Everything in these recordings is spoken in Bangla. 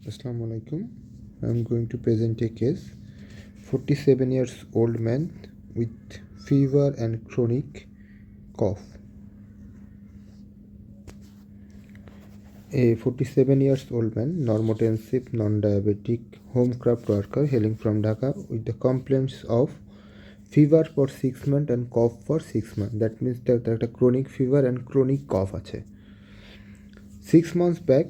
Assalamu alaikum. I'm going to present a case. 47 years old man with fever and chronic cough. A 47 years old man, normotensive, non-diabetic, home craft worker hailing from Dhaka with the complaints of fever for 6 months and cough for 6 months. That means that a chronic fever and chronic cough আছে. 6 months back,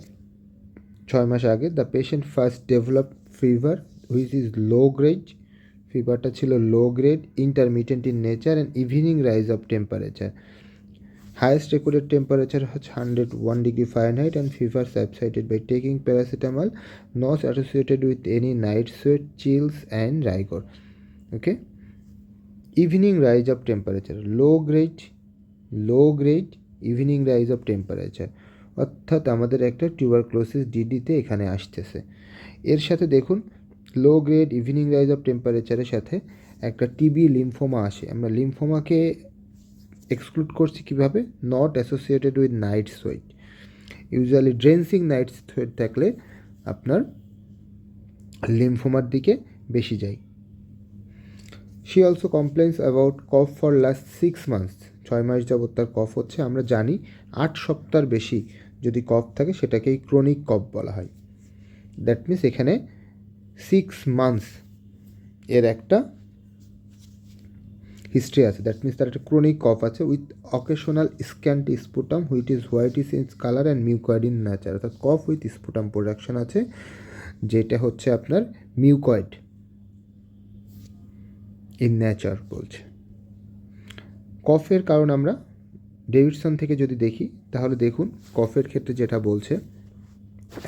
6 মাস আগে the patient first develop fever which is low grade. ফিভারটা ছিল low grade, intermittent in nature and evening rise of temperature. Highest recorded temperature হচ্ছে 101 degree Fahrenheit and fever subsided by taking paracetamol, not associated with any night sweat, chills and rigor. Okay, evening rise of temperature, low grade evening rise of temperature, অর্থাৎ আমাদের একটা টিউবারক্লোসিস ডিডিতে এখানে আসতেছে। এর সাথে দেখুন low grade evening rise of টেম্পারেচারের সাথে একটা টিবি লিম্ফোমা আসে। আমরা লিম্ফোমাকে এক্সক্লুড করছি কীভাবে? Not associated with night sweat. Usually drenching night sweat থাকলে আপনার লিম্ফোমার দিকে বেশি যায়। She also complains about cough for last 6 months. 6 মাস যাবৎ তার কফ হচ্ছে। আমরা জানি 8 সপ্তাহের বেশি যদি কফ থাকে সেটাকেই ক্রনিক কফ বলা হয়। দ্যাট মিনস এখানে 6 মান্থস এর একটা হিস্ট্রি আছে। দ্যাট মিনস তার একটা ক্রনিক কফ আছে with occasional scanty sputum which is whitish in colour and mucoid in nature. অর্থাৎ কফ উইথ স্পুটাম প্রোডাকশন আছে, যেটা হচ্ছে আপনার মিউকয়েড ইন নেচার বলছে। কফের কারণ আমরা ডেভিডসন থেকে যদি দেখি তাহলে দেখুন কফের ক্ষেত্রে যেটা বলছে,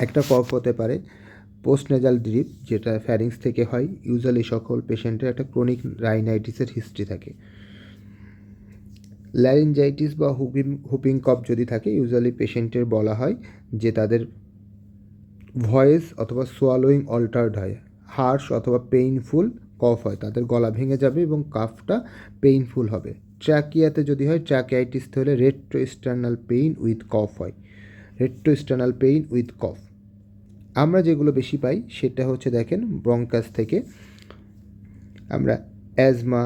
একটা কফ হতে পারে পোস্ট নেজাল ড্রিপ, যেটা ফ্যারিংস থেকে হয়। ইউজুয়ালি সকল পেশেন্টের একটা ক্রনিক রাইনাইটিসের হিস্ট্রি থাকে। ল্যারিঞ্জাইটিস বা হুপিং কফ যদি থাকে, ইউজুয়ালি পেশেন্টের বলা হয় যে তাদের ভয়েস অথবা সোয়ালোয়িং অল্টার্ড হয়, হার্শ অথবা পেইনফুল কফ হয়, তাদের গলা ভেঙে যাবে এবং কাফটা পেইনফুল হবে। ট্র্যাকিয়াতে যদি হয়, ট্র্যাকিয়াইটিস হলে রেট্রোস্টার্নাল পেইন উইথ কফ হয়, রেট্রোস্টার্নাল পেইন উইথ কফ। আমরা যেগুলো বেশি পাই সেটা হচ্ছে দেখেন ব্রঙ্কাস থেকে আমরা asthma,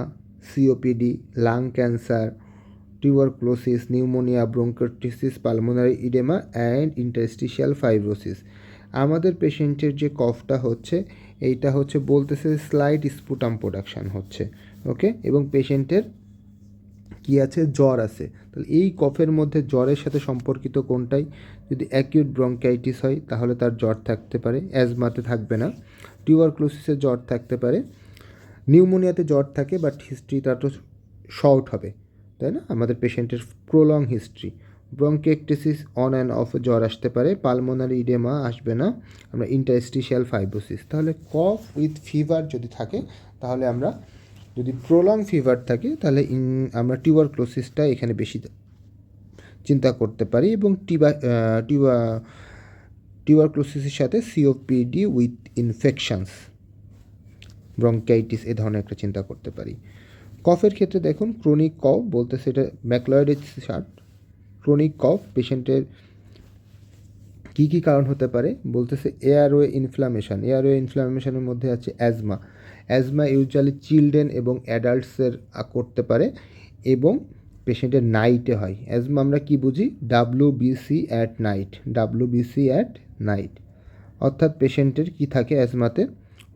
COPD, lung cancer, tuberculosis, pneumonia, bronchitis, pulmonary oedema and interstitial fibrosis. আমাদের পেশেন্টের যে কফটা হচ্ছে এইটা হচ্ছে বলতেছে স্লাইট স্পুটাম প্রোডাকশান হচ্ছে। ওকে, এবং পেশেন্টের কী আছে? জ্বর আছে। তাহলে এই কফের মধ্যে জ্বরের সাথে সম্পর্কিত কোনটাই? যদি অ্যাকিউট ব্রঙ্কাইটিস হয় তাহলে তার জ্বর থাকতে পারে, অ্যাজমাতে থাকবে না। টিউবারক্লোসিসে জ্বর থাকতে পারে, নিউমোনিয়াতে জ্বর থাকে বাট হিস্ট্রিটা তো শর্ট হবে, তাই না? আমাদের পেশেন্টের prolong history. Bronchiectasis on and off জ্বর আসতে পারে, পালমোনারি ইডেমা আসবে না, আমরা ইন্টারস্টিশিয়াল ফাইব্রোসিস। তাহলে কফ উইথ ফিভার যদি থাকে তাহলে আমরা, যদি প্রলং ফিভার থাকে তাহলে আমরা টিউবারক্লোসিসটা এখানে বেশি চিন্তা করতে পারি, এবং টিউবারক্লোসিসের সাথে সিওপিডি উইথ ইনফেকশনস, ব্রঙ্কাইটিস এ ধরনের একটা চিন্তা করতে পারি। কফের ক্ষেত্রে দেখুন ক্রনিক কফ বলতেছে এটা ম্যাকলয়েড চার্ট। ক্রনিক কফ পেশেন্টের কী কী কারণ হতে পারে বলতেছে এয়ারওয়ে ইনফ্লামেশন। এয়ারওয়ে ইনফ্লামেশনের মধ্যে আছে অ্যাজমা। অ্যাজমা ইউজুয়ালি চিলড্রেন এবং অ্যাডাল্টসের করতে পারে এবং পেশেন্টের নাইটে হয়। অ্যাজমা আমরা কি বুঝি? WBC at night, WBC at night, অর্থাৎ পেশেন্টের কি থাকে অ্যাজমাতে?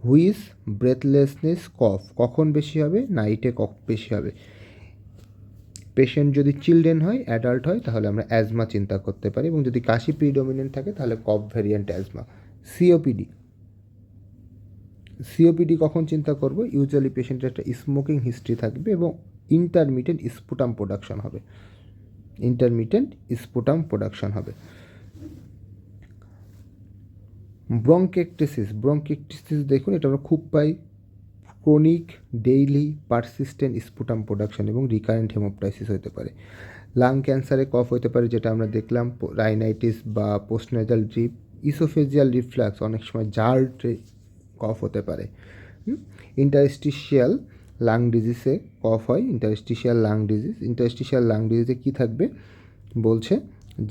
হুইস, ব্রেথলেসনেস, কফ। কখন বেশি হবে? নাইটে কফ বেশি হবে। পেশেন্ট যদি চিলড্রেন হয়, অ্যাডাল্ট হয়, তাহলে আমরা অ্যাজমা চিন্তা করতে পারি, এবং যদি কাশি প্রিডমিনেন্ট থাকে তাহলে কফ ভ্যারিয়েন্ট অ্যাজমা। সিওপিডি কখন চিন্তা করব? ইউজুয়ালি পেশেন্টের একটা স্মোকিং হিস্ট্রি থাকবে এবং ইন্টারমিটেন্ট স্পুটাম প্রোডাকশন হবে। ব্রঙ্কেকটিসিস দেখুন এটা আমরা খুব পাই, chronic daily persistent sputum production এবং রিকারেন্ট হেমোপ্টাইসিস হতে পারে। লাং ক্যান্সারে কফ হতে পারে, যেটা আমরা দেখলাম, রাইনাইটিস বা পোস্টনেজাল ড্রিপ। ইসোফেজিয়াল রিফ্লাক্স, অনেক সময় জার্টে কফ হতে পারে। ইন্টারস্টিশিয়াল লাং ডিজিজে কফ হয়, ইন্টারস্টিশিয়াল লাং ডিজিজে কী থাকবে বলছে?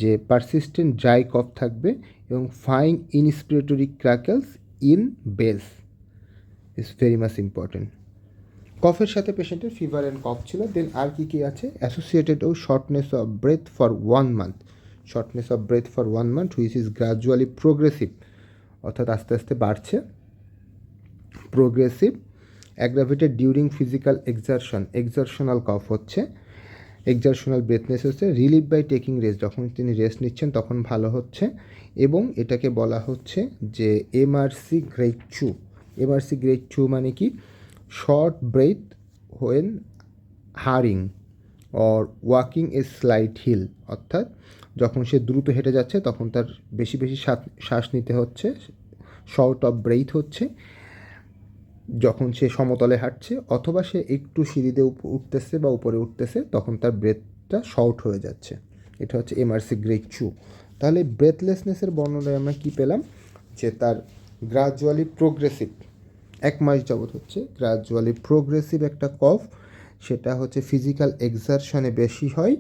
যে পারসিস্টেন্ট ড্রাই কফ থাকবে এবং fine inspiratory crackles in base is very much important. কফের সাথে পেশেন্টের ফিভার অ্যান্ড কফ ছিল। দেন আর কি আছে, অ্যাসোসিয়েটেড ও shortness of breath for 1 month, shortness of breath for 1 month which is gradually progressive, অর্থাৎ আস্তে আস্তে বাড়ছে, progressive, aggravated during physical exertional cough হচ্ছে, এক্সারশনাল ব্রেথনেস হচ্ছে, রিলিভ বাই টেকিং রেস্ট, যখন তিনি রেস্ট নিচ্ছেন তখন ভালো হচ্ছে, এবং এটাকে বলা হচ্ছে যে এমআরসি গ্রেড 2। এমআরসি গ্রেড 2 মানে কি, short breath when hurrying or walking a slight hill, অর্থাৎ যখন সে দ্রুত হেঁটে যাচ্ছে তখন তার বেশি বেশি শ্বাস নিতে হচ্ছে, শর্ট অফ ব্রেথ হচ্ছে যখন সে সমতলে হাঁটছে, অথবা সে একটু সিঁড়িতে উঠতেছে বা উপরে উঠতেছে তখন তার ব্রেথটা শর্ট হয়ে যাচ্ছে। এটা হচ্ছে এমআরসি গ্রেড 2। তাহলে ব্রেথলেসনেসের বর্ণনায় আমরা কী পেলাম, যে তার গ্রাজুয়ালি প্রোগ্রেসিভ, 1 মাস যাবৎ হচ্ছে গ্রাজুয়ালি প্রোগ্রেসিভ একটা কফ, সেটা হচ্ছে ফিজিক্যাল এক্সারশনে বেশি হয়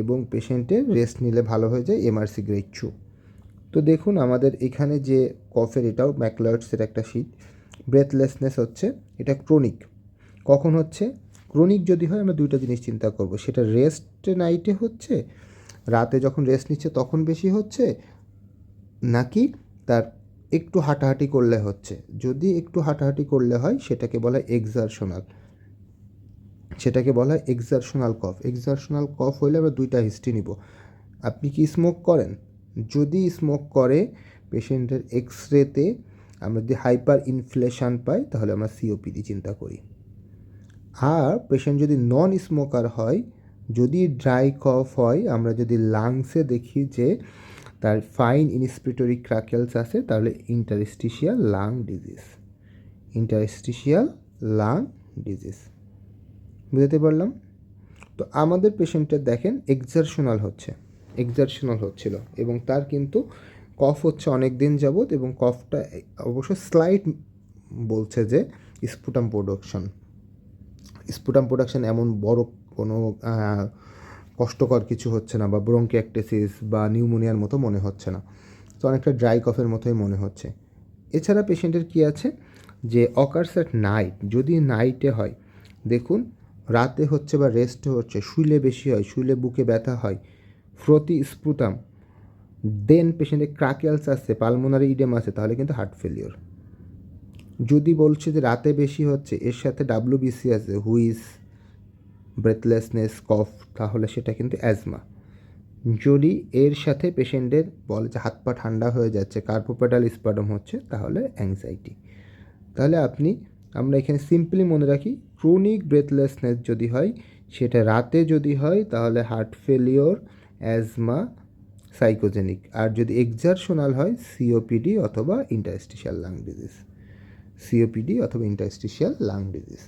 এবং পেশেন্টের রেস্ট নিলে ভালো হয়ে যায়, এমআরসি গ্রেড 2। তো দেখুন আমাদের এখানে যে কফের, এটাও ম্যাকলয়েডসের একটা শীট। ব্রেথলেসনেস হচ্ছে এটা ক্রনিক। কখন হচ্ছে, ক্রনিক যদি হয় আমরা দুইটা জিনিস চিন্তা করব, সেটা রেস্ট নাইটে হচ্ছে, রাতে যখন রেস্ট নিচ্ছে তখন বেশি হচ্ছে, নাকি তার একটু হাঁটাহাঁটি করলে হচ্ছে। যদি একটু হাঁটাহাঁটি করলে হয় সেটাকে বলা হয় এক্সারশনাল, সেটাকে বলা হয় এক্সারশনাল কফ। এক্সারশনাল কফ হইলে আমরা দুইটা হিস্ট্রি নিব। আপনি কি স্মোক করেন? যদি স্মোক করে পেশেন্টের এক্সরেতে আমরা যদি হাইপার ইনফ্লেশন পাই তাহলে আমরা সিওপিডি চিন্তা করি। আর পেশেন্ট যদি নন স্মোকার হয়, যদি ড্রাই কফ হয়, আমরা যদি লাংসে দেখি যে তার ফাইন ইনস্পিরেটরি ক্র্যাকেলস আছে, তাহলে interstitial lung disease, interstitial lung disease. বুঝতে পারলাম? তো আমাদের পেশেন্টের দেখেন এক্সারশনাল হচ্ছিল এবং তার কিন্তু কফ হচ্ছে অনেক দিন যাবৎ, এবং কফটা অবশ্য স্লাইট বলছে যে স্পুটাম প্রোডাকশন এমন বড় কোনো কষ্টকর কিছু হচ্ছে না, বা ব্রঙ্কিয়াকটেসিস বা নিউমোনিয়ার মতো মনে হচ্ছে না, তো অনেকটা ড্রাই কফের মতোই মনে হচ্ছে। এছাড়া পেশেন্টের কী আছে, যে অকার্স অ্যাট নাইট, যদি নাইটে হয়, দেখুন রাতে হচ্ছে বা রেস্ট হচ্ছে, শুইলে বেশি হয়, শুইলে বুকে ব্যথা হয়, ফ্রতি স্পুটাম, দেন পেশেন্টের ক্রাকেলস আছে, পালমোনারি ইডেম আছে, তাহলে কিন্তু হার্ট ফেলিওর। যদি বলছে যে রাতে বেশি হচ্ছে, এর সাথে ডাব্লিউবিসি আছে, হুইস, ব্রেথলেসনেস, কফ, তাহলে সেটা কিন্তু অ্যাজমা। যদি এর সাথে পেশেন্টের বলে যে হাত পা ঠান্ডা হয়ে যাচ্ছে, কার্পোপেটাল স্পাডম হচ্ছে, তাহলে অ্যাংজাইটি। তাহলে আমরা এখানে সিম্পলি মনে রাখি, ক্রনিক ব্রেথলেসনেস যদি হয়, সেটা রাতে যদি হয় তাহলে হার্ট ফেলিওর, অ্যাজমা, সাইকোজেনিক। আর যদি এক্সারশনাল হয়, সিওপিডি অথবা ইন্টারস্টিশিয়াল লাং ডিজিজ, সিওপিডি অথবা ইন্টারস্টিশিয়াল লাং ডিজিজ।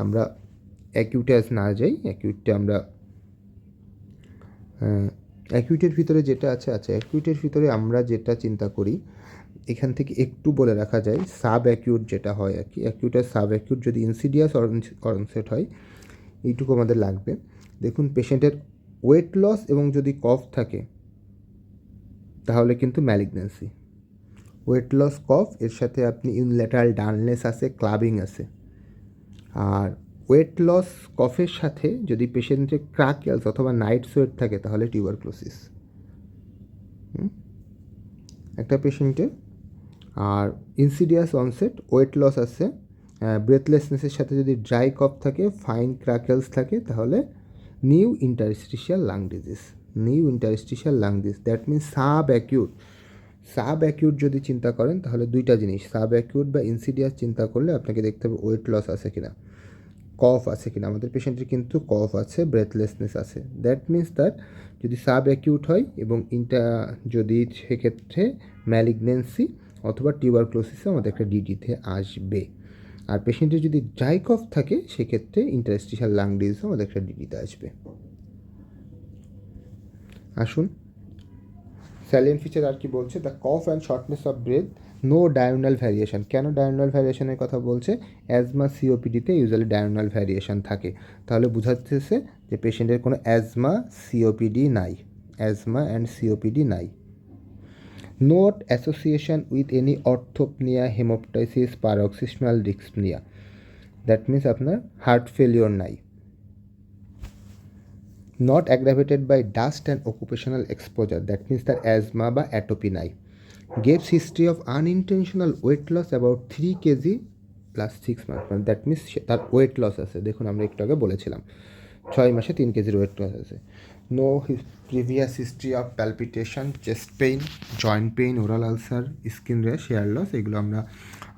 আমরা অ্যাকিউটে আজ না যাই, অ্যাকিউটে আমরা অ্যাকিউটের ভিতরে যেটা আছে, অ্যাকিউটের ভিতরে আমরা যেটা চিন্তা করি, এখান থেকে একটু বলে রাখা যায়, সাব অ্যাকিউট যেটা হয় আর কি, অ্যাকিউট আর সাব অ্যাকিউট যদি ইনসিডিয়াস অনসেট হয়, এইটুকু আমাদের লাগবে। দেখুন পেশেন্টের ওয়েট লস এবং যদি কফ থাকে তাহলে কিন্তু ম্যালিগন্যান্সি। ওয়েট লস, কফ, এর সাথে আপনি ইউনিল্যাটারাল ডালনেস আছে, ক্লাবিং আছে। আর ওয়েট লস কফের সাথে যদি পেশেন্টের ক্রাকেলস অথবা নাইট সোয়েট থাকে তাহলে টিউবারক্লোসিস একটা পেশেন্টের। আর ইনসিডিয়াস অনসেট ওয়েট লস আছে, ব্রেথলেসনেসের সাথে যদি ড্রাই কফ থাকে, ফাইন ক্র্যাকেলস থাকে, তাহলে new interstitial lung disease, that means sub acute যদি চিন্তা করেন তাহলে দুইটা জিনিস, সাব অ্যাকিউট বা ইনসিডিয়াস চিন্তা করলে আপনাকে দেখতে হবে ওয়েট লস আছে কিনা, কফ আছে কিনা। আমাদের পেশেন্টের কিন্তু কফ আছে, ব্রেথলেসনেস আছে, দ্যাট মিনস দ্যাট যদি সাব অ্যাকিউট হয় এবং যদি সেক্ষেত্রে ম্যালিগনেন্সি অথবা টিউবারক্লোসিসও আমাদের একটা ডিডিতে আসবে। আর পেশেন্টের যদি ড্রাই কফ থাকে সেক্ষেত্রে ইন্টারস্টিশিয়াল লাং ডিজিজও আমাদের একটা ডিডিতে আসবে। আসুন স্যালিয়েন্ট ফিচার আর কি বলছে, the cough and shortness of breath, no diurnal variation. কেন ডায়োনাল ভ্যারিয়েশনের কথা বলছে? অ্যাজমা, সিওপিডিতে ইউজুয়ালি ডায়োনাল ভ্যারিয়েশন থাকে, তাহলে বোঝাচ্ছে যে পেশেন্টের কোনো অ্যাজমা, সিওপিডি নাই। অ্যাজমা অ্যান্ড সিওপিডি নাই। Not association with any orthopnoea, haemoptysis, paroxysmal dyspnea, that means আপনার হার্ট ফেলিওর নাই। Not aggravated by dust and occupational exposure, that means তার অ্যাজমা বা অ্যাটোপি নাই। Gives history of unintentional weight loss about 3 kg plus 6 months, মানে দ্যাট মিনস তার ওয়েট লস আছে। দেখুন আমরা একটু আগে বলেছিলাম 6 মাসে 3 কেজির ওয়েট লস আছে। No previous history of palpitation, chest pain, joint pain, oral ulcer, skin rash, hair loss, এগুলো আমরা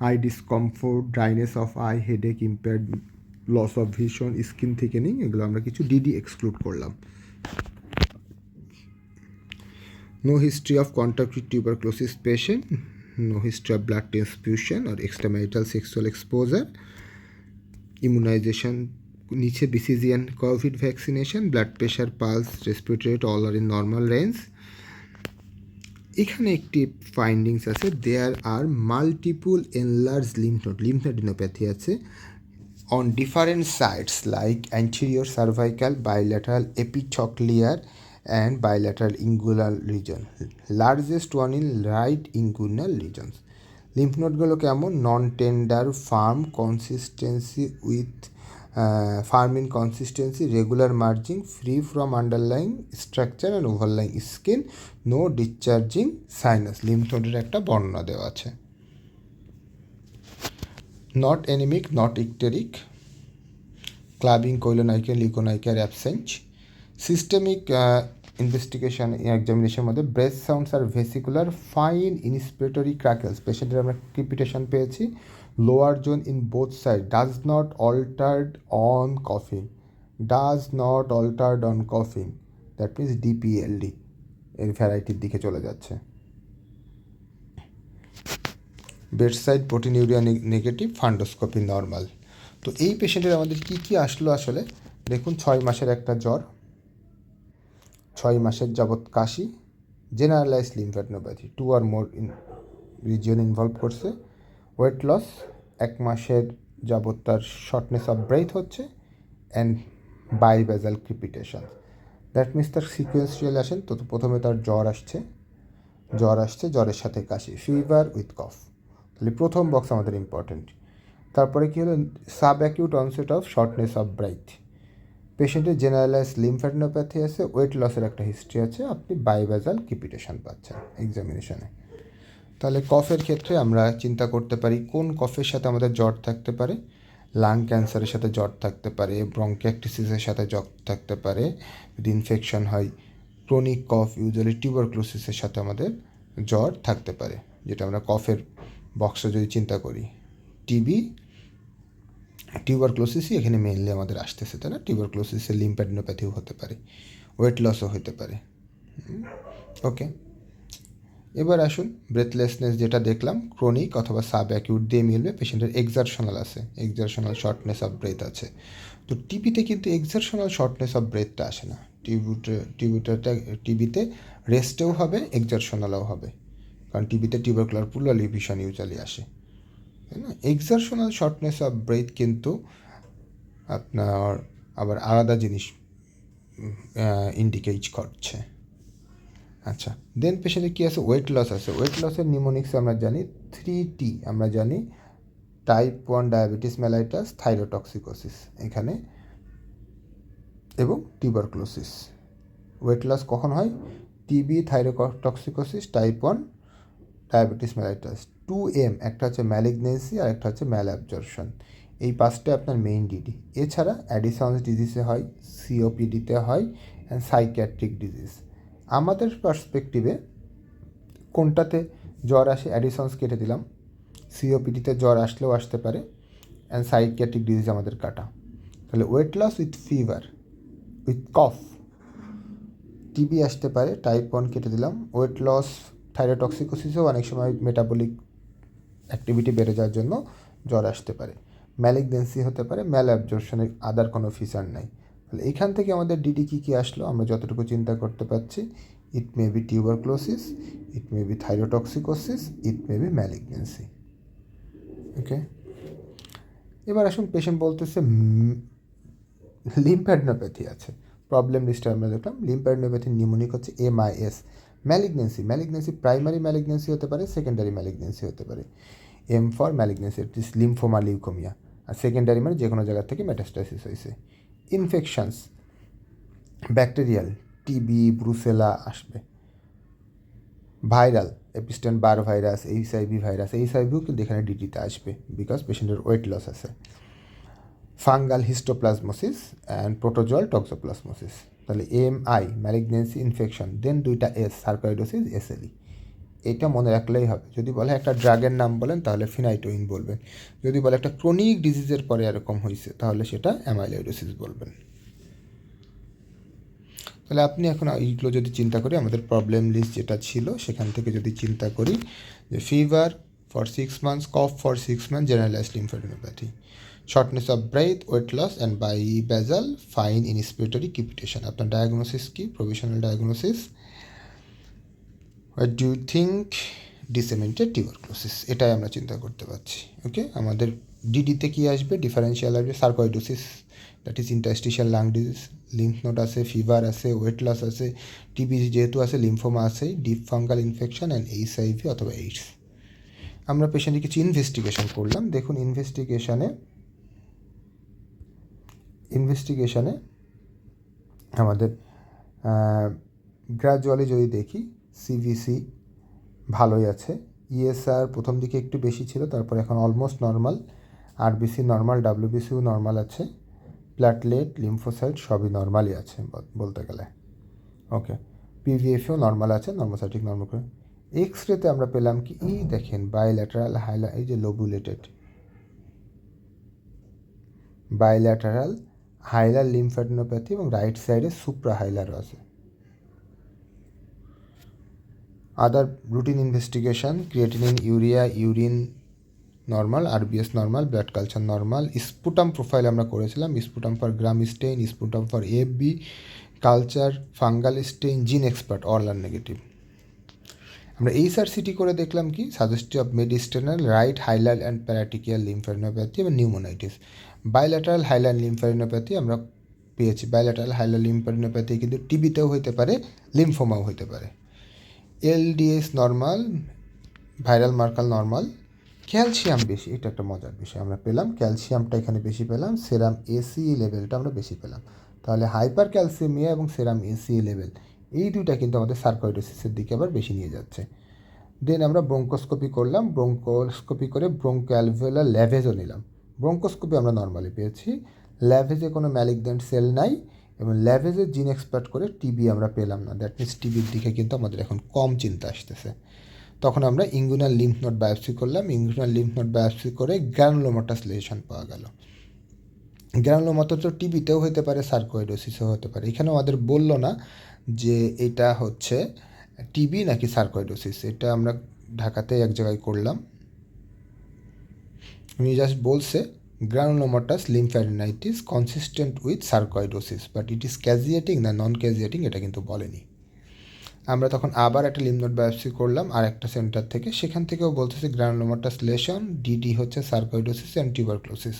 eye discomfort, dryness of eye, headache, impaired loss of vision, skin thickening, এগুলো আমরা কিছু ডিডি এক্সক্লুড করলাম। No history of contact with tuberculosis patient, no history of blood transfusion or extramarital sexual exposure, immunization নিচে BCG and COVID vaccination, blood pressure, pulse, respiratory rate all are in normal range। এখানে একটি ফাইন্ডিংস আছে, দেয়ার আর মাল্টিপুল এনলার্জ লিম্ফ নোডিনোপ্যাথি আছে on different sites like anterior cervical, bilateral epicochlear and bilateral inguinal region, largest one in right inguinal regions। Lymph নোডগুলো কেমন? Non tender, firm consistency with firm in consistency, regular margin, free from underlying structure and overlying skin, no discharging sinus. Lymph নোডের একটা বর্ণনা দেওয়া আছে। Not anaemic, not icteric, clubbing, koilonychia, leukonychia are absent. Systemic investigation এক্সামিনেশনের মধ্যে breath sounds are vesicular, fine inspiratory crackles, পেশেন্টের আমরা ক্রিপিটেশন পেয়েছি, lower zone in both side, does not altered on কফিং, does not altered on কফিং, that means ডিপিএলডি এর ভ্যারাইটির দিকে চলে যাচ্ছে। Bedside proteinuria negative, ফান্ডোস্কোপি normal. তো এই পেশেন্টের আমাদের কী কী আসলো আসলে দেখুন, 6 মাসের একটা জ্বর, 6 মাসের যাবৎ কাশি, generalise lymphadenopathy, 2 or more region involve করছে, ওয়েট লস, 1 মাসের যাবৎ তার শর্টনেস অফ ব্রেথ হচ্ছে, and bibasal crepitation. That means তার সিকোয়েন্সিয়াল আসেন, তো প্রথমে তার জ্বর আসছে, জ্বরের সাথে কাশি, ফিভার উইথ কফ, তাহলে প্রথম বক্স আমাদের ইম্পর্টেন্ট। তারপরে কী হলো? Sub acute onset of shortness of breadth, পেশেন্টের জেনারেলাইজ লিম্ফ্যাডেনোপ্যাথি আছে, ওয়েট লসের একটা হিস্ট্রি আছে, আপনি বাইভেজাল ক্রিপিটেশন পাচ্ছেন এক্সামিনেশনে। তাহলে কফের ক্ষেত্রে আমরা চিন্তা করতে পারি কোন কফের সাথে আমাদের জ্বর থাকতে পারে। লাং ক্যান্সারের সাথে জ্বর থাকতে পারে, ব্রঙ্কিয়াক্টিসিসের সাথে জ্বর থাকতে পারে, যদি ইনফেকশন হয়, ক্রনিক কফ, ইউজুয়ালি টিউবারক্লোসিসের সাথে আমাদের জ্বর থাকতে পারে, যেটা আমরা কফের বক্সে যদি চিন্তা করি। টিবি, টিউবারক্লোসিসই এখানে মেইনলি আমাদের আসতেছে, তাই না? টিউবারক্লোসিসের লিম্ফ্যাডেনোপ্যাথিও হতে পারে, ওয়েট লসও হতে পারে। ওকে, এবার আসুন ব্রেথলেসনেস যেটা দেখলাম, ক্রনিক অথবা সাব অ্যাকিউট দিয়ে মিলবে, পেশেন্টের এক্সারশনাল আছে, এক্সারশনাল শর্টনেস অফ ব্রেথ আছে। তো টিবিতে কিন্তু এক্সারশনাল শর্টনেস অফ ব্রেথটা আসে না, টিবিতে রেস্টেও হবে, এক্সারশনালও হবে, কারণ টিবিতে টিউবারকুলার পুলারিভিশন ইউজুয়ালি আসে, তাই না? এক্সারশনাল শর্টনেস অফ ব্রেথ কিন্তু আপনার আবার আলাদা জিনিস ইন্ডিকেট করছে। আচ্ছা, দেন পেশেন্টের কী আছে? ওয়েট লস আছে। ওয়েট লসের নিউমোনিক্স আমরা জানি 3T, আমরা জানি টাইপ 1 ডায়াবেটিস মেলাইটাস, থাইরোটক্সিকোসিস এখানে, এবং টিউবারক্লোসিস। ওয়েট লস কখন হয়? TB, thyrotoxicosis, type 1 diabetes mellitus. 2M, একটা হচ্ছে ম্যালিগনেন্সি আর একটা হচ্ছে ম্যালঅ্যাবজর্পশন, এই 5টা আপনার মেইন ডিডি। এছাড়া অ্যাডিসন্স ডিজিজে হয়, সিওপিডিতে হয়, অ্যান্ড সাইকিয়াট্রিক ডিজিজ। আমাদের পার্সপেক্টিভে কোনটাতে জ্বর আসে? অ্যাডিসন্স কেটে দিলাম, সিওপিডিতে জ্বর আসলেও আসতে পারে, অ্যান্ড সাইকিয়াট্রিক ডিজিজ আমাদের কাটা। তাহলে weight loss with fever with cough, TB আসতে পারে, টাইপ 1 কেটে দিলাম। ওয়েট লস, থাইরোটক্সিকোসিসও অনেক সময় মেটাবলিক অ্যাক্টিভিটি বেড়ে যাওয়ার জন্য জ্বর আসতে পারে। ম্যালিগনেন্সি হতে পারে, ম্যালঅ্যাবজর্পশনের আদার কোনো ফিচার নাই। তাহলে এখান থেকে আমাদের ডিডি কী আসলো আমরা যতটুকু চিন্তা করতে পারছি, it may be tuberculosis, it may be thyrotoxicosis, it may be malignancy. Okay, এবার আসুন পেশেন্ট বলতেছে লিম্ফ্যাডেনোপ্যাথি আছে, প্রবলেম লিস্টে আমরা দেখলাম লিম্ফ্যাডিনোপ্যাথি নিউমোনিক হচ্ছে MIS। ম্যালিগনেন্সি প্রাইমারি ম্যালিগনেন্সি হতে পারে, সেকেন্ডারি ম্যালিগনেন্সি হতে পারে। M for malignancy, it is lymphoma leukaemia, আর সেকেন্ডারি মানে যে কোনো জায়গা থেকে মেটাস্টাসিস হয়েছে। ইনফেকশনস ব্যাকটেরিয়াল, টিবি, ব্রুসেলা আসবে। Viral Epstein Barr virus, HIV virus, এইচআইভিও কিন্তু এখানে ডিটিতে আসবে বিকজ পেশেন্টের ওয়েট লস আছে। Fungal histoplasmosis and protozoal toxoplasmosis. তাহলে MI ম্যালিগনেন্সি ইনফেকশন, দেন দুইটা S সার্কয়েডোসিস SLE। এটা মনে রাখলেই হবে। যদি বলে একটা ড্রাগের নাম বলেন তাহলে ফিনাইটোইন বলবেন, যদি বলে একটা ক্রনিক ডিজিজের পরে এরকম হয়েছে তাহলে সেটা অ্যামাইলোইডোসিস বলবেন। তাহলে আপনি এখন এইগুলো যদি চিন্তা করি, আমাদের প্রবলেম লিস্ট যেটা ছিল সেখান থেকে যদি চিন্তা করি যে fever for 6 months, cough for 6 months, generalised lymphadenopathy, shortness of breath, weight loss and bibasal fine inspiratory crepitation. আপনার ডায়াগনোসিস কি? Provisional diagnosis, what do you think? Disseminated tuberculosis. এটাই আমরা চিন্তা করতে পারছি। ওকে, আমাদের ডিডিতে কি আসবে? ডিফারেন্সিয়াল আসবে sarcoidosis, that is interstitial lung disease, lymph node আছে, ফিভার আছে, ওয়েট লস আছে, টিবি যেহেতু আছে, লিম্ফোমা আছে, deep fungal infection and HIV অথবা এইডস। আমরা পেশেন্টে কিছু ইনভেস্টিগেশন করলাম। দেখুন ইনভেস্টিগেশনে আমাদের গ্রাজুয়ালি যদি দেখি সিভিসি ভালোই আছে, ESR প্রথম দিকে একটু বেশি ছিল, তারপর এখন অলমোস্ট নর্মাল, RBC নর্মাল, WBCও নর্মাল আছে, প্ল্যাটলেট, লিম্ফোসাইট সবই নর্মালই আছে বলতে গেলে। ওকে, PVFও নর্মাল আছে, নর্মোসাইটিক নর্মাল করে। এক্সরেতে আমরা পেলাম কি? দেখেন বাইল্যাটারাল হাইলা, এই যে লোবুলেটেড বাইল্যাটারাল হাইলার লিম্ফ্যাডিনোপ্যাথি এবং রাইট সাইডে সুপ্রা হাইলারও আছে। Other routine investigation, creatinine, urea, urine normal, RBS normal, blood culture normal. Sputum profile আমরা করেছিলাম, sputum for gram stain, sputum for AFB, culture, fungal stain, gene Xpert, all are negative. আমরা HRCT করে দেখলাম কি? Suggestive of mediastinal right hilar and paratracheal lymphadenopathy এবং নিউমোনাইটিস। বাইল্যাটারাল হাইলার লিম্ফ্যাডিনোপ্যাথি আমরা পেয়েছি। বাইল্যাটারাল হাইলার লিম্ফ্যাডিনোপ্যাথি কিন্তু টিবিতেও হতে পারে, লিম্ফোমাও হতে পারে। LDS normal, viral marker normal, calcium বেশি, এটা একটা মজার বিষয় আমরা পেলাম, ক্যালসিয়ামটা এখানে বেশি পেলাম, সেরাম ACE লেভেলটা আমরা বেশি পেলাম। তাহলে হাইপার ক্যালসিয়ামিয়া এবং সেরাম ACE লেভেল এই দুইটা কিন্তু আমাদের সার্কয়েডোসিসের দিকে আবার বেশি নিয়ে যাচ্ছে। দেন আমরা ব্রঙ্কোস্কোপি করলাম, ব্রঙ্কোস্কোপি করে ব্রঙ্কোঅ্যালভিওলার ল্যাভেজও নিলাম। ব্রঙ্কোস্কোপি আমরা নর্মালি পেয়েছি, ল্যাভেজে কোনো ম্যালিগন্যান্ট সেল নাই এবং ল্যাভেজের জিন এক্সপার্ট করে টিবি আমরা পেলাম না। দ্যাট মিনস টিবির দিকে কিন্তু আমাদের এখন কম চিন্তা আসতেছে। তখন আমরা ইঙ্গুইনাল লিম্ফ নোড বায়োপসি করলাম, ইঙ্গুইনাল লিম্ফ নোড বায়োপসি করে গ্রানুলোমাটাস লেশন পাওয়া গেল। গ্রানুলোমাটা তো টিবিতেও হতে পারে, সার্কয়েডোসিসও হতে পারে। এখানে আমাদের বললো না যে এটা হচ্ছে টিবি নাকি সার্কয়েডোসিস, এটা আমরা ঢাকাতে এক জায়গায় করলাম। উনি জাস্ট বলছে granulomatous lymphadenitis consistent with sarcoidosis, but it is caseating না নন ক্যাজিয়েটিং এটা কিন্তু বলেনি। আমরা তখন আবার একটা লিম্ফ নোড বায়োপসি করলাম আর একটা সেন্টার থেকে, সেখান থেকেও বলতেছে গ্রানুলোমাটাস লেশন, ডিডি হচ্ছে সার্কয়েডোসিস অ্যান্ড টিউবারক্লোসিস।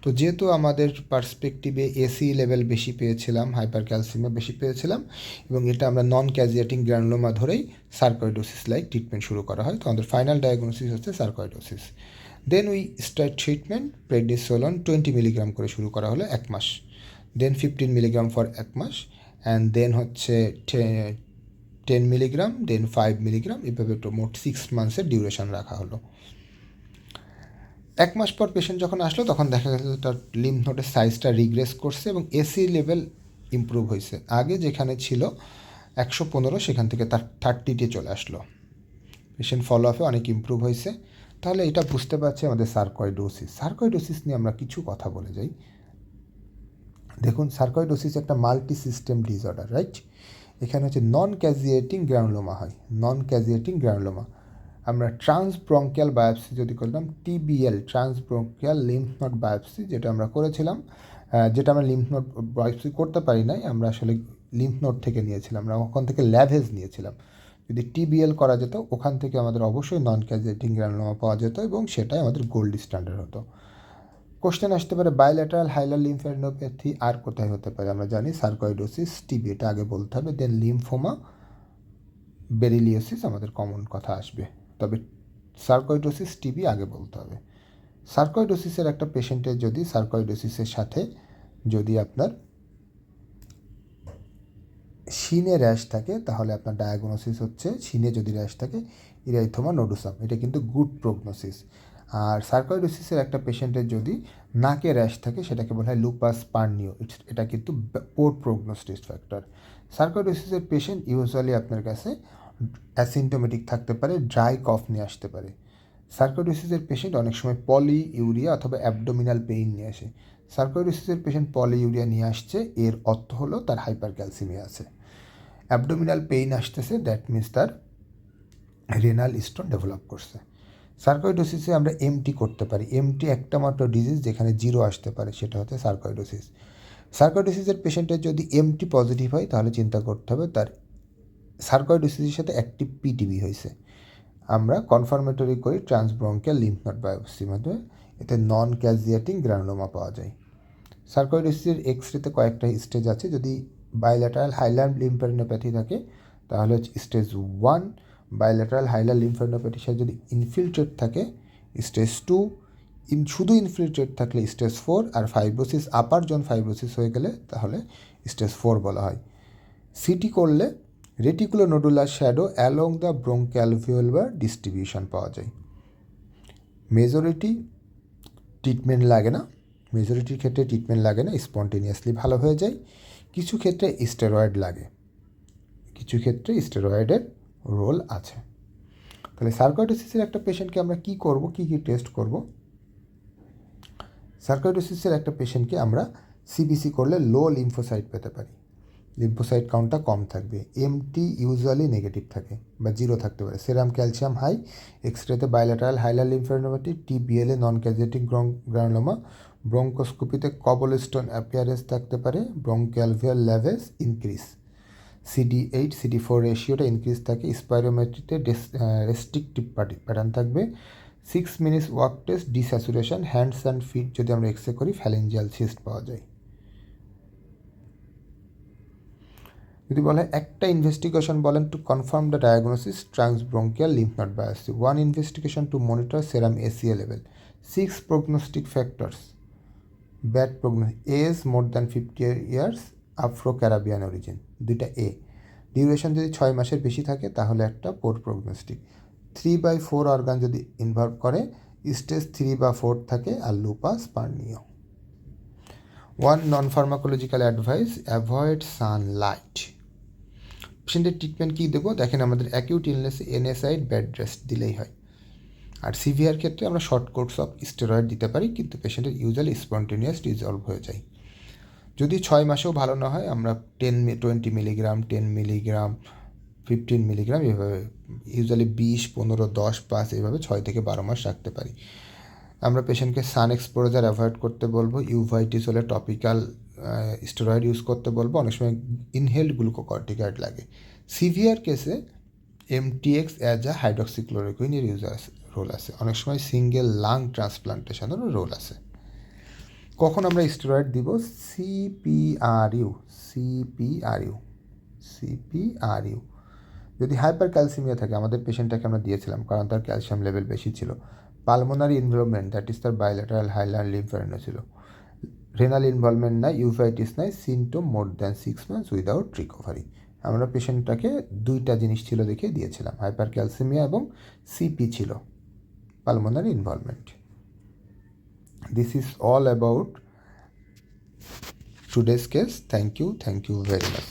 তো যেহেতু আমাদের পার্সপেক্টিভে ACE লেভেল বেশি পেয়েছিলাম, হাইপার ক্যালসিয়ামে বেশি পেয়েছিলাম এবং এটা আমরা নন ক্যাজিয়েটিং গ্রানুলোমা ধরেই সার্কয়েডোসিস লাইক ট্রিটমেন্ট শুরু করা হয়। তো আমাদের ফাইনাল ডায়াগনোসিস হচ্ছে sarcoidosis. Then we start treatment, prednisolone 20 milligram করে শুরু করা হলো 1 মাস, দেন 15 মিলিগ্রাম ফর 1 মাস, অ্যান্ড দেন হচ্ছে 10 মিলিগ্রাম, দেন 5 মিলিগ্রাম, এভাবে মোট 6 মান্থসের ডিউরেশন রাখা হলো। 1 মাস পর পেশেন্ট যখন আসলো তখন দেখা গেল তার লিম্ফ নোডের সাইজটা রিগ্রেস করছে এবং ACE লেভেল ইমপ্রুভ হয়েছে। আগে যেখানে ছিল 115 সেখান থেকে তার 30-তে চলে আসলো। পেশেন্ট ফলো আপে অনেক ইমপ্রুভ হয়েছে। তাহলে এটা বুঝতে পারছি আমাদের সার্কয়েডোসিস নিয়ে আমরা কিছু কথা বলে যাই। দেখুন, সার্কয়েডোসিস একটা মাল্টি সিস্টেম ডিসঅর্ডার, রাইট? এখানে হচ্ছে নন ক্যাজিয়েটিং গ্রানুলোমা হয়, নন ক্যাজিয়েটিং গ্রানুলোমা। আমরা ট্রান্সব্রঙ্কিয়াল বায়োপসি যদি করলাম, TBL ট্রান্সব্রঙ্কিয়াল লিম্ফ নোড বায়োপসি যেটা আমরা করেছিলাম, যেটা আমরা লিম্ফ নোড বায়োপসি করতে পারি নাই, আমরা আসলে লিম্ফ নোড থেকে নিয়েছিলাম, আমরা ওখান থেকে ল্যাভেজ নিয়েছিলাম। যদি TBL করা যেত ওখান থেকে আমাদের অবশ্যই নন ক্যাজিয়েটিং গ্রানুলোমা পাওয়া যেত এবং সেটাই আমাদের গোল্ড স্ট্যান্ডার্ড হতো। কোশ্চেন আসতে পারে বাইল্যাটারাল হাইলার লিম্ফ্যাডিনোপ্যাথি আর কোথায় হতে পারে? আমরা জানি সার্কয়েডোসিস, টিবি, এটা আগে বলতে হবে, দেন লিম্ফোমা, বেরিলিওসিস আমাদের কমন কথা আসবে, তবে সার্কয়েডোসিস টিবি আগে বলতে হবে। সার্কয়েডোসিসের একটা পেশেন্টের যদি সার্কয়েডোসিসের সাথে যদি আপনার শিনে র্যাশ থাকে তাহলে আপনার ডায়াগনোসিস হচ্ছে, শিনে যদি র্যাশ থাকে ইরাইথোমা নোডুসাম, এটা কিন্তু গুড প্রগনোসিস। আর সার্কয়েডোসিসের একটা পেশেন্টের যদি নাকে র্যাশ থাকে সেটাকে বলা হয় লুপাস পার্নিও, এটা কিন্তু পোর প্রগনোস্টিস ফ্যাক্টর। সার্কয়েডোসিসের পেশেন্ট ইউজুয়ালি আপনার কাছে অ্যাসিমটোমেটিক থাকতে পারে, ড্রাই কফ নিয়ে আসতে পারে। সার্কয়েডোসিসের পেশেন্ট অনেক সময় পলি ইউরিয়া অথবা অ্যাবডোমিনাল পেইন নিয়ে আসে। সার্কয়েডোসিসের পেশেন্ট পলি ইউরিয়া নিয়ে আসছে, এর অর্থ হলো তার হাইপার ক্যালসিমিয়া আছে। অ্যাবডোমিনাল পেইন আসতেছে, দ্যাট মিনস তার রেনাল স্টোন ডেভেলপ করছে। সার্কয়েডোসিসে আমরা এমটি করতে পারি, এমটি একটা মাত্র ডিজিজ যেখানে জিরো আসতে পারে, সেটা হচ্ছে সার্কয়েডোসিস। সার্কয়েডোসিসের পেশেন্টের যদি এমটি পজিটিভ হয় তাহলে চিন্তা করতে হবে তার সার্কয়েডোসিসের সাথে অ্যাক্টিভ পিটিবি হয়েছে। আমরা কনফার্মেটরি করি ট্রান্সব্রঙ্কিয়াল লিম্ফ নোড বায়োপসির মাধ্যমে, এতে নন ক্যাজিয়েটিং গ্রানুলোমা পাওয়া যায়। সার্কয়েডোসিসের এক্সরেতে কয়েকটা স্টেজ আছে, যদি বাইল্যাটারাল হাইলার লিম্ফ্যাডিনোপ্যাথি থাকে তাহলে হচ্ছে স্টেজ 1, বাইল্যাটারাল হাইলার লিম্ফ্যাডিনোপ্যাথির সাথে যদি ইনফিল্ট্রেট থাকে স্টেজ 2, শুধু ইনফিল্ট্রেট থাকলে স্টেজ 4, আর ফাইব্রোসিস আপার জোন ফাইব্রোসিস হয়ে গেলে তাহলে স্টেজ 4 বলা হয়। সিটি করলে reticulo nodular shadow along the bronchoalveolar distribution পাওয়া যায়। মেজরিটি ট্রিটমেন্ট লাগে না, মেজরিটির ক্ষেত্রে ট্রিটমেন্ট লাগে না, স্পন্টেনিয়াসলি ভালো হয়ে যায়। কিছু ক্ষেত্রে স্টেরয়েড লাগে, কিছু ক্ষেত্রে স্টেরয়েডের রোল আছে। তাহলে সার্কয়েডোসিসের একটা পেশেন্টকে আমরা কী করব, কী টেস্ট করব? সার্কয়েডোসিসের একটা পেশেন্টকে আমরা সিবিসি করলে লো লিম্ফোসাইট পেতে পারি, লিম্ফোসাইট কাউন্টটা কম থাকবে, এমটি ইউজুয়ালি নেগেটিভ থাকে বা জিরো থাকতে পারে, সেরাম ক্যালসিয়াম হাই, এক্সরেতে বাইল্যাটারাল হাইলার লিম্ফ্যাডিনোপ্যাথি, টিবিএলে নন ক্যাজিয়েটিক গ্রানুলোমা, ব্রঙ্কোস্কোপিতে কবলস্টোন অ্যাপিয়ারেন্স থাকতে পারে, ব্রঙ্ক্যালভিয়াল লেভেলস ইনক্রিজ, CD8 CD4 রেশিওটা ইনক্রিজ থাকে, স্পাইরোমেট্রিতে রেস্ট্রিকটিভ প্যাটার্ন থাকবে, 6 minutes walk test, desaturation, hands and feet যদি আমরা এক্সরে করি ফ্যালেঞ্জিয়াল সিস্ট পাওয়া যায়। যদি বলে একটা ইনভেস্টিগেশন বলেন to confirm the diagnosis, transbronchial lymph node biopsy, 1 investigation to monitor serum ACA level, 6 prognostic factors, bad prognosis, age more than 50 years, Afro Caribbean origin, দুইটা এ, ডিউরেশন যদি 6 মাসের বেশি থাকে তাহলে একটা পোর প্রগনোস্টিক, 3/4 অর্গান যদি ইনভলভ করে স্টেজ 3 বা 4 থাকে, আর লুপাস পার্নিও। 1 নন ফার্মাকোলজিক্যাল অ্যাডভাইস, অ্যাভয়েড সানলাইট। পেশেন্টের ট্রিটমেন্ট কী দেবো দেখেন, আমাদের অ্যাকিউট ইলনেসে NSAID বেড রেস্ট দিলেই হয়, আর সিভিয়ার ক্ষেত্রে আমরা শর্ট কোর্স অফ স্টেরয়েড দিতে পারি, কিন্তু পেশেন্টের ইউজুয়ালি স্পন্টেনিয়াস রিজলভ হয়ে যায়। যদি 6 মাসেও ভালো না হয় আমরা 20 মিলিগ্রাম, 10 মিলিগ্রাম, 15 মিলিগ্রাম এভাবে, ইউজুয়ালি 20, 15, 10, 5 এভাবে 6 থেকে 12 মাস রাখতে পারি। আমরা পেশেন্টকে সান এক্সপোজার অ্যাভয়েড করতে বলবো, ইউভাইটিস হলে টপিক্যাল স্টেরয়েড ইউজ করতে বলবো, অনেক সময় ইনহেলড গ্লুকোকর্টিকয়েড লাগে। সিভিয়ার কেসে MTX অ্যাজ আ হাইড্রক্সিক্লোরোকুইনের রোল আছে, অনেক সময় সিঙ্গেল লাং ট্রান্সপ্লান্টেশনেরও রোল আছে। কখন আমরা স্টেরয়েড দিব? সিপিআরইউ। যদি হাইপার ক্যালসিমিয়া থাকে, আমাদের পেশেন্টটাকে আমরা দিয়েছিলাম কারণ তার ক্যালসিয়াম লেভেল বেশি ছিল, পালমোনারি ইনভলভমেন্ট, দ্যাট ইজ তার বাইল্যাটারাল হাইলার লিম্ফ্যাডিনো ছিল, রেনাল ইনভলভমেন্ট নাই, ইউভাইটিস নাই, symptom more than 6 months without recovery, আমরা পেশেন্টটাকে দুইটা জিনিস ছিল দেখে দিয়েছিলাম, হাইপার ক্যালসিমিয়া এবং সিপি ছিল, pulmonary involvement. This is all about today's case. Thank you very much.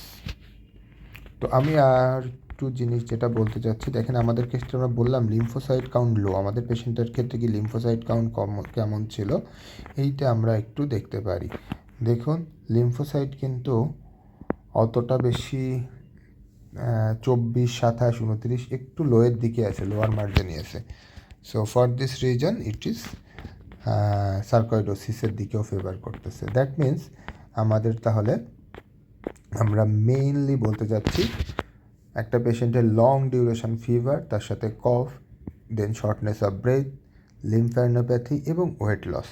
তো আমি আর একটু জিনিস যেটা বলতে চাচ্ছি, দেখেন আমাদের ক্ষেত্রে আমরা বললাম লিম্ফোসাইট কাউন্ট লো, আমাদের পেশেন্টের ক্ষেত্রে কি লিম্ফোসাইট কাউন্ট কেমন ছিল এইটা আমরা একটু দেখতে পারি। দেখুন লিম্ফোসাইট কিন্তু অতটা বেশি 24, 27, 29 একটু লোয়ের দিকে আছে, লোয়ার মার্জিনে আছে। So for this reason it is সার্কয়েডোসিসের দিকেও ফেভার করতেছে। দ্যাট মিন্স আমাদের তাহলে আমরা মেইনলি বলতে যাচ্ছি একটা পেশেন্টের লং ডিউরেশন ফিভার, তার সাথে কফ, দেন শর্টনেস অফ ব্রেথ, লিম্ফ্যাডিনোপ্যাথি এবং ওয়েট লস,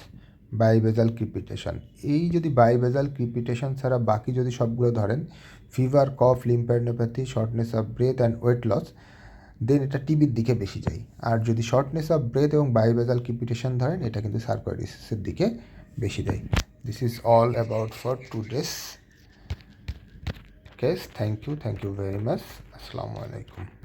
বাইবেজাল ক্রিপিটেশন, এই যদি বাইবেজাল ক্রিপিটেশন ছাড়া বাকি যদি সবগুলো ধরেন, fever, cough, lymphadenopathy, shortness of breath and weight loss, then এটা টিবির দিকে বেশি যায়। আর যদি শর্টনেস অফ ব্রেথ এবং বাইবেজাল ক্রিপিটেশন ধরেন, এটা কিন্তু সার্কোইডোসিসের দিকে বেশি দেয়। This is all about for today's case. Thank you very much. আসসালামু আলাইকুম।